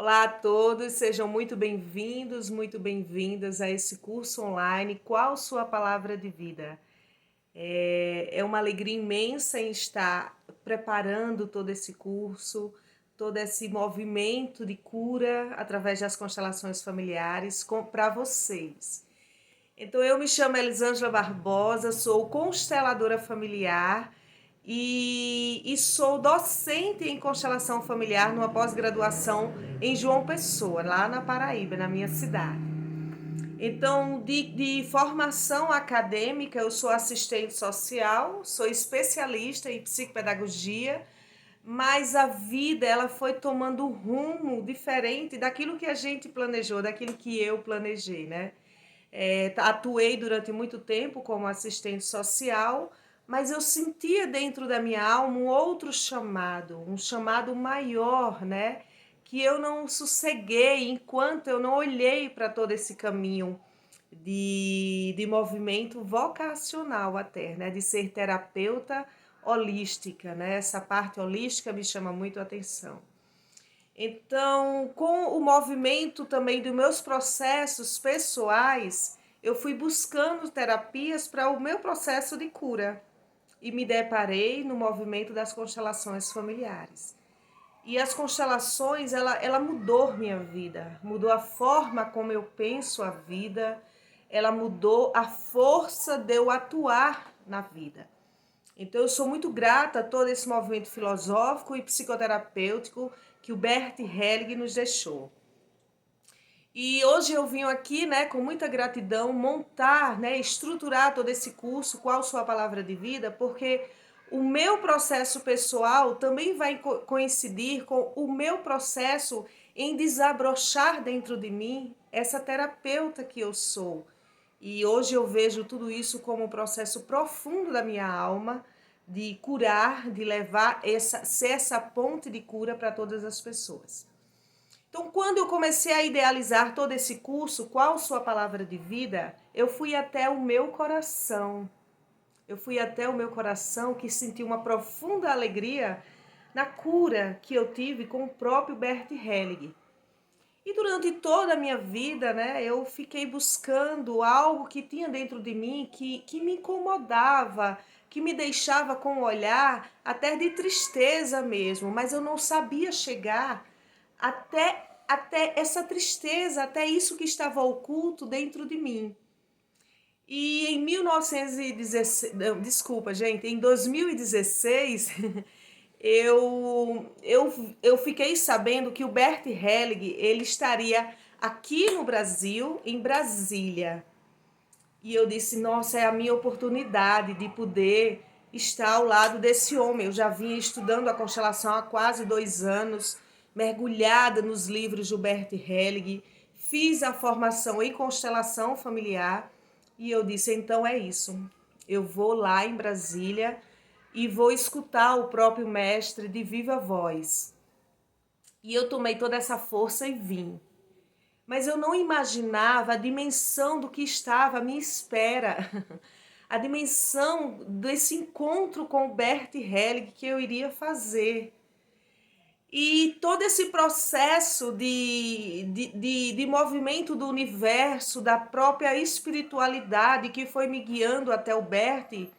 Olá a todos, sejam muito bem-vindos, muito bem-vindas a esse curso online. Qual sua palavra de vida? É uma alegria imensa em estar preparando todo esse curso, todo esse movimento de cura através das constelações familiares para vocês. Então, eu me chamo Elisângela Barbosa, sou consteladora familiar e sou docente em constelação familiar numa pós-graduação em João Pessoa, lá na Paraíba, na minha cidade. Então, de formação acadêmica, eu sou assistente social, sou especialista em psicopedagogia, mas a vida ela foi tomando um rumo diferente daquilo que a gente planejou, daquilo que eu planejei, né? Atuei durante muito tempo como assistente social, mas eu sentia dentro da minha alma um chamado maior, né? Que eu não sosseguei enquanto eu não olhei para todo esse caminho de movimento vocacional até, né? De ser terapeuta holística, né? Essa parte holística me chama muito a atenção. Então, com o movimento também dos meus processos pessoais, eu fui buscando terapias para o meu processo de cura e me deparei no movimento das constelações familiares. E as constelações, ela mudou minha vida, mudou a forma como eu penso a vida, ela mudou a força de eu atuar na vida. Então, eu sou muito grata a todo esse movimento filosófico e psicoterapêutico que o Bert Helling nos deixou. E hoje eu vim aqui, né, com muita gratidão, montar, né, estruturar todo esse curso, qual sua palavra de vida, porque o meu processo pessoal também vai coincidir com o meu processo em desabrochar dentro de mim essa terapeuta que eu sou. E hoje eu vejo tudo isso como um processo profundo da minha alma, de curar, de levar ser essa ponte de cura para todas as pessoas. Então, quando eu comecei a idealizar todo esse curso, qual sua palavra de vida, eu fui até o meu coração. Eu fui até o meu coração que senti uma profunda alegria na cura que eu tive com o próprio Bert Helling. E durante toda a minha vida, né, eu fiquei buscando algo que tinha dentro de mim que me incomodava, que me deixava com um olhar até de tristeza mesmo, mas eu não sabia chegar até essa tristeza, até isso que estava oculto dentro de mim. E em 1916, desculpa, gente, em 2016, eu fiquei sabendo que o Bert Helling, ele estaria aqui no Brasil, em Brasília. E eu disse, nossa, é a minha oportunidade de poder estar ao lado desse homem. Eu já vinha estudando a constelação há quase 2 anos, mergulhada nos livros do Bert Helling, fiz a formação em constelação familiar e eu disse, então é isso. Eu vou lá em Brasília e vou escutar o próprio mestre de viva voz. E eu tomei toda essa força e vim. Mas eu não imaginava a dimensão do que estava à minha espera. A dimensão desse encontro com o Bert Helling que eu iria fazer. E todo esse processo de movimento do universo, da própria espiritualidade que foi me guiando até o Bert,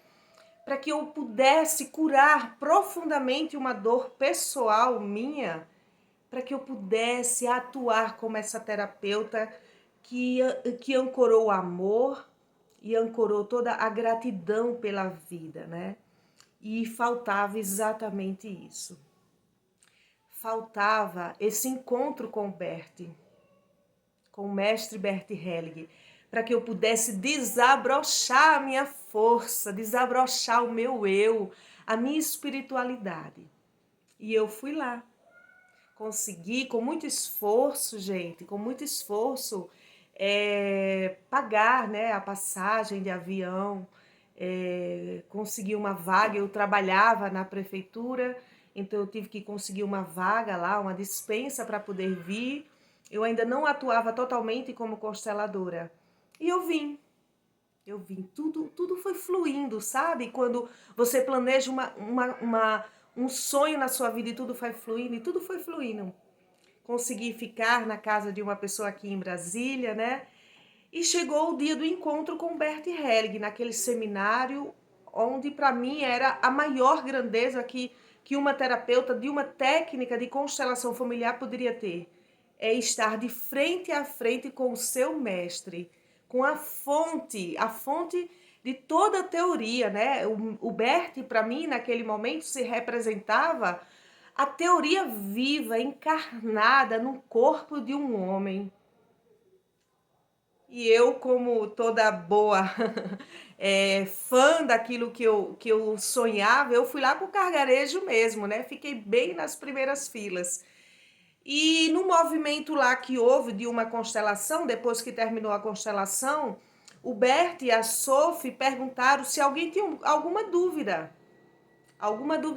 para que eu pudesse curar profundamente uma dor pessoal minha, para que eu pudesse atuar como essa terapeuta que ancorou o amor e ancorou toda a gratidão pela vida, né? E faltava exatamente isso. Faltava esse encontro com o Bert, com o mestre Bert Helling, para que eu pudesse desabrochar a minha força, desabrochar o meu eu, a minha espiritualidade. E eu fui lá. Consegui, com muito esforço, gente, com muito esforço, pagar, né, a passagem de avião, consegui uma vaga. Eu trabalhava na prefeitura, então eu tive que conseguir uma vaga lá, uma dispensa para poder vir. Eu ainda não atuava totalmente como consteladora. E eu vim, tudo foi fluindo, sabe? Quando você planeja um sonho na sua vida e tudo foi fluindo, consegui ficar na casa de uma pessoa aqui em Brasília, né? E chegou o dia do encontro com Bert Helling, naquele seminário onde para mim era a maior grandeza que uma terapeuta de uma técnica de constelação familiar poderia ter. É estar de frente a frente com o seu mestre, com a fonte de toda a teoria, né? O Bert, para mim, naquele momento, se representava a teoria viva, encarnada no corpo de um homem. E eu, como toda boa fã daquilo que eu sonhava, eu fui lá com o cargarejo mesmo, né? Fiquei bem nas primeiras filas. E no movimento lá que houve de uma constelação, depois que terminou a constelação, o Bert e a Sophie perguntaram se alguém tinha alguma dúvida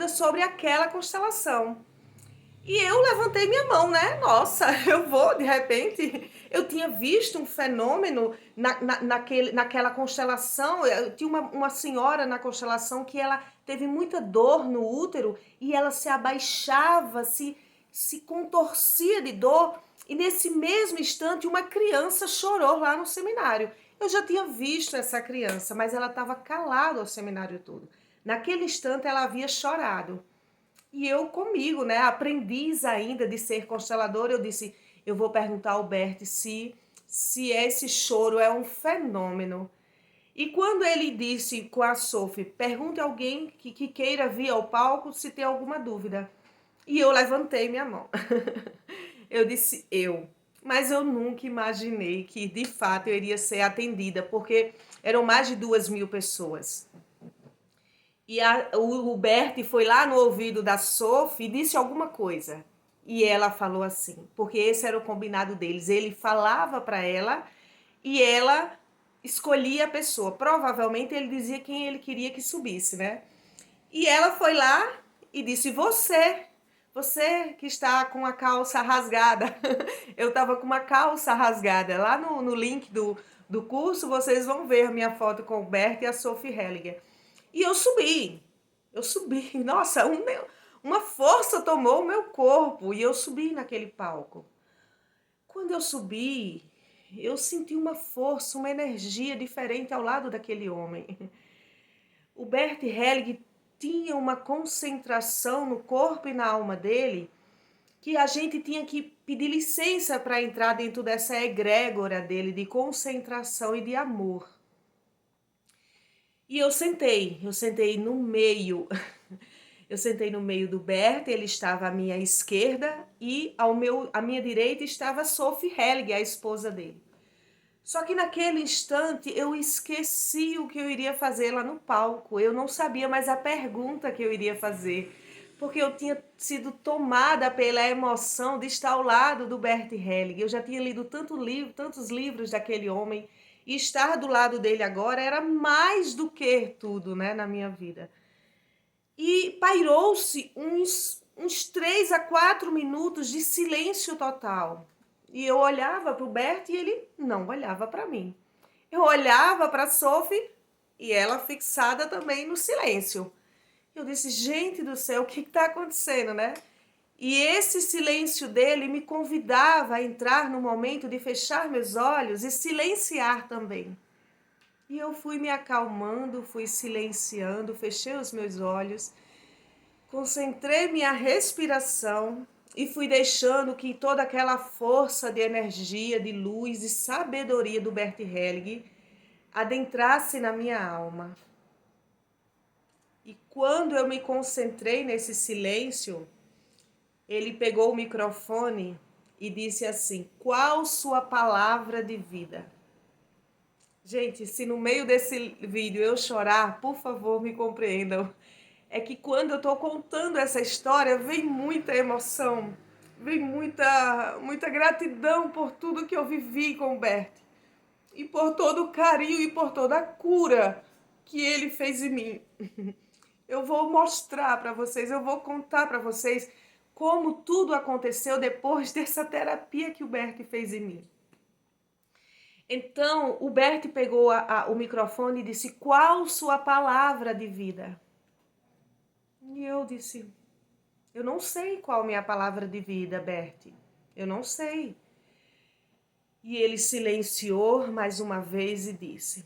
sobre aquela constelação. E eu levantei minha mão, né? Nossa, eu vou, de repente, eu tinha visto um fenômeno naquela constelação. Eu tinha uma senhora na constelação que ela teve muita dor no útero e ela se abaixava, se contorcia de dor. E nesse mesmo instante, uma criança chorou lá no seminário. Eu já tinha visto essa criança, mas ela estava calada o seminário todo. Naquele instante, ela havia chorado. E eu comigo, né, aprendiz ainda de ser consteladora, eu disse, eu vou perguntar ao Bert se esse choro é um fenômeno. E quando ele disse com a Sophie, pergunte a alguém que queira vir ao palco se tem alguma dúvida. E eu levantei minha mão. Eu disse, eu. Mas eu nunca imaginei que, de fato, eu iria ser atendida, porque eram mais de 2.000 pessoas. E o Bert foi lá no ouvido da Sophie e disse alguma coisa. E ela falou assim, porque esse era o combinado deles. Ele falava para ela e ela escolhia a pessoa. Provavelmente ele dizia quem ele queria que subisse, né? E ela foi lá e disse, você que está com a calça rasgada. Eu estava com uma calça rasgada. Lá no link do curso, vocês vão ver minha foto com o Bert e a Sophie Hellinger. E eu subi, nossa, uma força tomou o meu corpo e eu subi naquele palco. Quando eu subi, eu senti uma força, uma energia diferente ao lado daquele homem. O Bert Helling tinha uma concentração no corpo e na alma dele que a gente tinha que pedir licença para entrar dentro dessa egrégora dele de concentração e de amor. E eu sentei no meio. Eu sentei no meio do Bert, ele estava à minha esquerda e à minha direita estava a Sophie Hellinger, a esposa dele. Só que naquele instante eu esqueci o que eu iria fazer lá no palco. Eu não sabia mais a pergunta que eu iria fazer, porque eu tinha sido tomada pela emoção de estar ao lado do Bert Hellinger. Eu já tinha lido tantos livros daquele homem, e estar do lado dele agora era mais do que tudo, né, na minha vida. E pairou-se uns 3 a 4 minutos de silêncio total. E eu olhava para o Bert e ele não olhava para mim. Eu olhava para a Sophie e ela fixada também no silêncio. Eu disse, gente do céu, o que está acontecendo, né? E esse silêncio dele me convidava a entrar no momento de fechar meus olhos e silenciar também. E eu fui me acalmando, fui silenciando, fechei os meus olhos, concentrei minha respiração e fui deixando que toda aquela força de energia, de luz e sabedoria do Bert Helling adentrasse na minha alma. E quando eu me concentrei nesse silêncio, ele pegou o microfone e disse assim, qual sua palavra de vida? Gente, se no meio desse vídeo eu chorar, por favor, me compreendam. É que quando eu estou contando essa história, vem muita emoção, vem muita gratidão por tudo que eu vivi com o Bert. E por todo o carinho e por toda a cura que ele fez em mim. Eu vou mostrar para vocês, eu vou contar para vocês como tudo aconteceu depois dessa terapia que o Bert fez em mim. Então, o Bert pegou o microfone e disse, qual sua palavra de vida? E eu disse, eu não sei qual minha palavra de vida, Bert. Eu não sei. E ele silenciou mais uma vez e disse: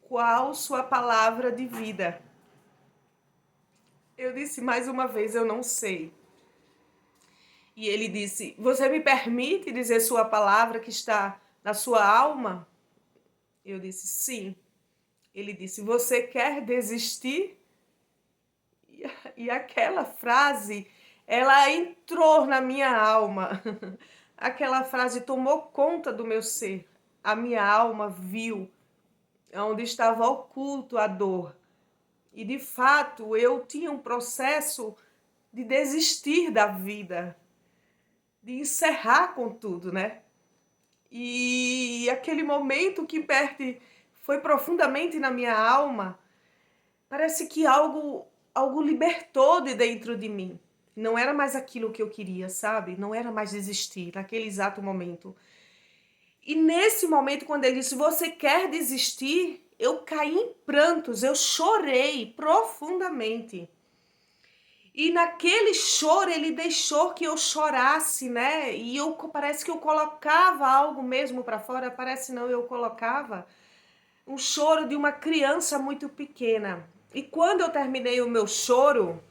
qual sua palavra de vida? Eu disse mais uma vez: eu não sei. E ele disse: você me permite dizer sua palavra que está na sua alma? Eu disse: sim. Ele disse: você quer desistir? E aquela frase, ela entrou na minha alma. Aquela frase tomou conta do meu ser. A minha alma viu onde estava oculto a dor. E de fato, eu tinha um processo de desistir da vida, de encerrar com tudo, né? E aquele momento que Bert foi profundamente na minha alma, parece que algo libertou de dentro de mim. Não era mais aquilo que eu queria, sabe? Não era mais desistir naquele exato momento. E nesse momento, quando ele disse: você quer desistir? Eu caí em prantos, eu chorei profundamente. E naquele choro ele deixou que eu chorasse, né? E eu parece que eu colocava algo mesmo para fora, parece não, eu colocava um choro de uma criança muito pequena. E quando eu terminei o meu choro,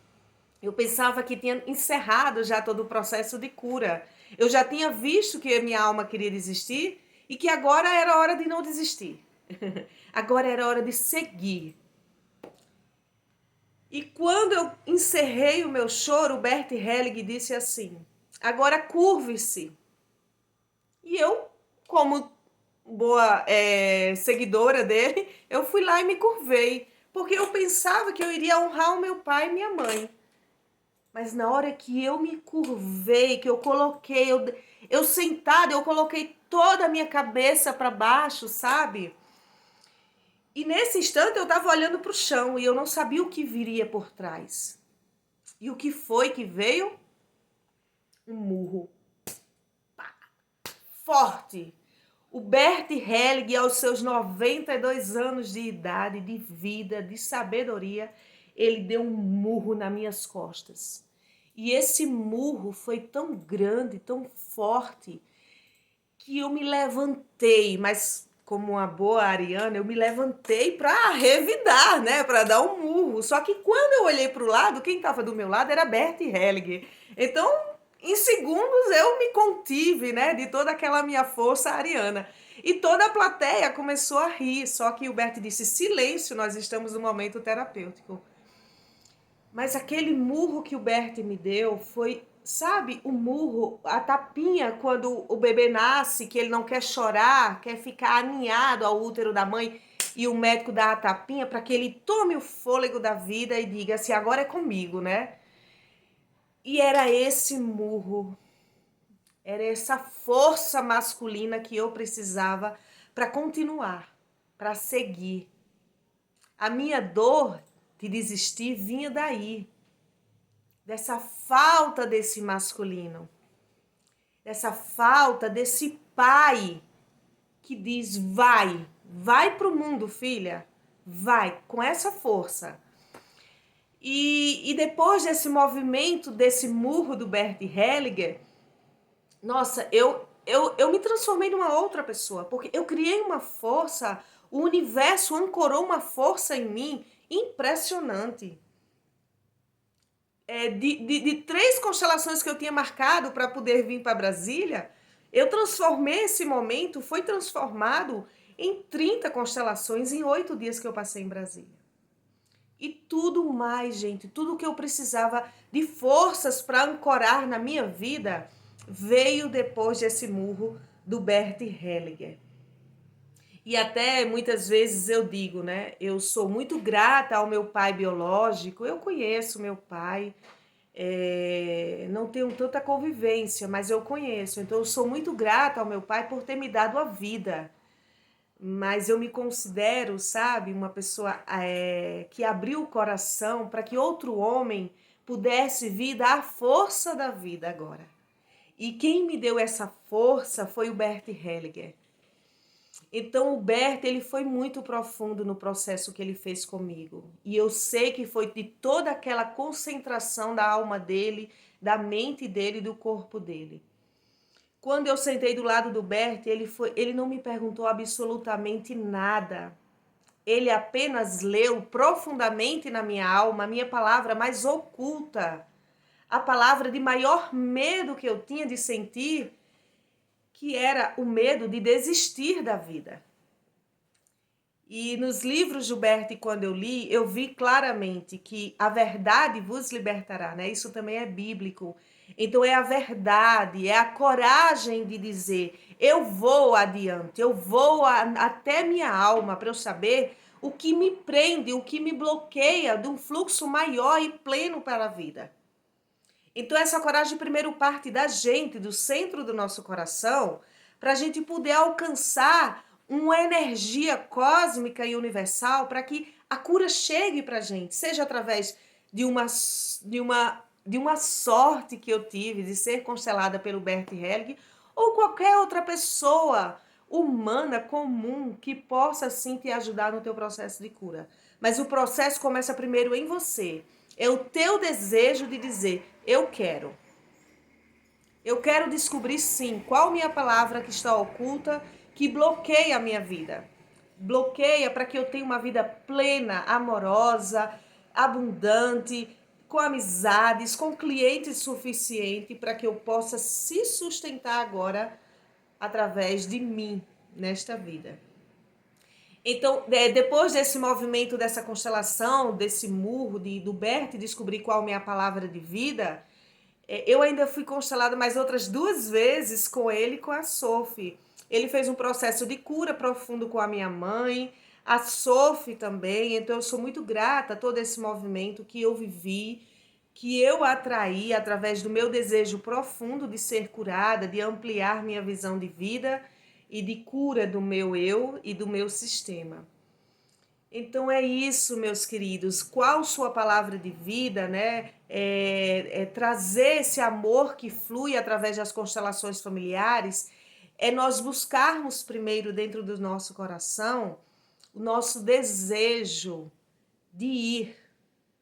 eu pensava que tinha encerrado já todo o processo de cura. Eu já tinha visto que a minha alma queria desistir e que agora era hora de não desistir. Agora era hora de seguir. E quando eu encerrei o meu choro, o Bert Helling disse assim: agora curve-se. E eu, como boa seguidora dele, eu fui lá e me curvei, porque eu pensava que eu iria honrar o meu pai e minha mãe. Mas na hora que eu me curvei, que eu coloquei, eu sentada, eu coloquei toda a minha cabeça para baixo, sabe? E nesse instante eu estava olhando para o chão e eu não sabia o que viria por trás. E o que foi que veio? Um murro forte. O Bert Helling, aos seus 92 anos de idade, de vida, de sabedoria, ele deu um murro nas minhas costas. E esse murro foi tão grande, tão forte, que eu me levantei, mas como uma boa ariana, eu me levantei para revidar, né, para dar um murro. Só que quando eu olhei para o lado, quem estava do meu lado era Bert Helling. Então, em segundos eu me contive, né, de toda aquela minha força ariana. E toda a plateia começou a rir, só que o Bert disse: silêncio, nós estamos no momento terapêutico. Mas aquele murro que o Bert me deu foi, sabe, o murro, a tapinha quando o bebê nasce, que ele não quer chorar, quer ficar aninhado ao útero da mãe, e o médico dá a tapinha para que ele tome o fôlego da vida e diga assim: agora é comigo, né? E era esse murro, era essa força masculina que eu precisava para continuar, para seguir. A minha dor de desistir vinha daí, dessa falta desse masculino, dessa falta desse pai que diz: vai pro mundo, filha, vai, com essa força. E depois desse movimento, desse murro do Bert Hellinger, nossa, eu me transformei numa outra pessoa, porque eu criei uma força, o universo ancorou uma força em mim impressionante. De 3 constelações que eu tinha marcado para poder vir para Brasília, eu transformei esse momento, foi transformado em 30 constelações em 8 dias que eu passei em Brasília. E tudo mais, gente, tudo que eu precisava de forças para ancorar na minha vida veio depois desse murro do Bert Hellinger. E até muitas vezes eu digo, né? Eu sou muito grata ao meu pai biológico, eu conheço meu pai, não tenho tanta convivência, mas eu conheço. Então eu sou muito grata ao meu pai por ter me dado a vida. Mas eu me considero, sabe, uma pessoa que abriu o coração para que outro homem pudesse vir dar a força da vida agora. E quem me deu essa força foi o Bert Hellinger. Então o Bert, ele foi muito profundo no processo que ele fez comigo. E eu sei que foi de toda aquela concentração da alma dele, da mente dele e do corpo dele. Quando eu sentei do lado do Bert, ele não me perguntou absolutamente nada. Ele apenas leu profundamente na minha alma a minha palavra mais oculta, a palavra de maior medo que eu tinha de sentir, que era o medo de desistir da vida. E nos livros de Gilbert, quando eu li, eu vi claramente que a verdade vos libertará, né? Isso também é bíblico. Então é a verdade, é a coragem de dizer, eu vou adiante, eu vou até minha alma para eu saber o que me prende, o que me bloqueia de um fluxo maior e pleno para a vida. Então essa coragem primeiro parte da gente, do centro do nosso coração, para a gente poder alcançar uma energia cósmica e universal para que a cura chegue para a gente, seja através de uma sorte que eu tive de ser constelada pelo Bert Helling ou qualquer outra pessoa humana comum que possa sim te ajudar no teu processo de cura. Mas o processo começa primeiro em você. É o teu desejo de dizer, eu quero. Eu quero descobrir sim qual minha palavra que está oculta que bloqueia a minha vida. Bloqueia para que eu tenha uma vida plena, amorosa, abundante, com amizades, com clientes suficiente para que eu possa se sustentar agora através de mim nesta vida. Então, depois desse movimento, dessa constelação, desse murro do Bert descobrir qual é a minha palavra de vida, eu ainda fui constelada mais outras 2 vezes com ele e com a Sophie. Ele fez um processo de cura profundo com a minha mãe, a Sophie também. Então eu sou muito grata a todo esse movimento que eu vivi, que eu atraí através do meu desejo profundo de ser curada, de ampliar minha visão de vida e de cura do meu eu e do meu sistema. Então é isso, meus queridos. Qual sua palavra de vida, né? É trazer esse amor que flui através das constelações familiares, é nós buscarmos primeiro dentro do nosso coração o nosso desejo de ir,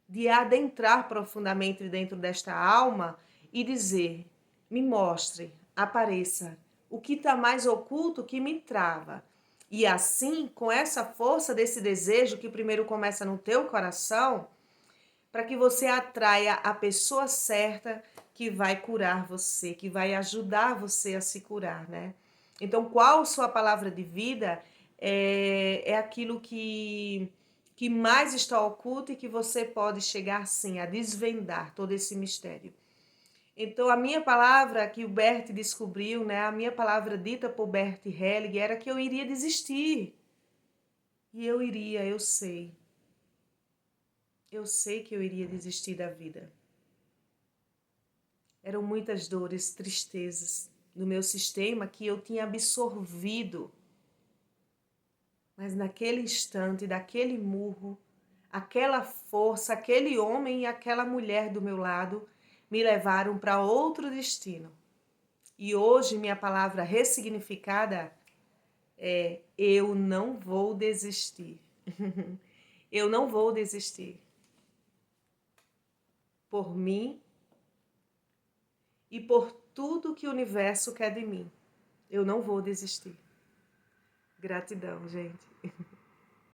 de adentrar profundamente dentro desta alma e dizer: me mostre, apareça, o que está mais oculto que me trava. E assim, com essa força desse desejo que primeiro começa no teu coração, para que você atraia a pessoa certa que vai curar você, que vai ajudar você a se curar, né? Então, qual sua palavra de vida é aquilo que mais está oculto e que você pode chegar, sim, a desvendar todo esse mistério. Então, a minha palavra que o Bert descobriu, né, a minha palavra dita por Bert Helling era que eu iria desistir. E eu iria, eu sei. Eu sei que eu iria desistir da vida. Eram muitas dores, tristezas no meu sistema que eu tinha absorvido. Mas naquele instante, daquele murro, aquela força, aquele homem e aquela mulher do meu lado me levaram para outro destino. E hoje minha palavra ressignificada é: eu não vou desistir. Eu não vou desistir. Por mim e por tudo que o universo quer de mim. Eu não vou desistir. Gratidão, gente.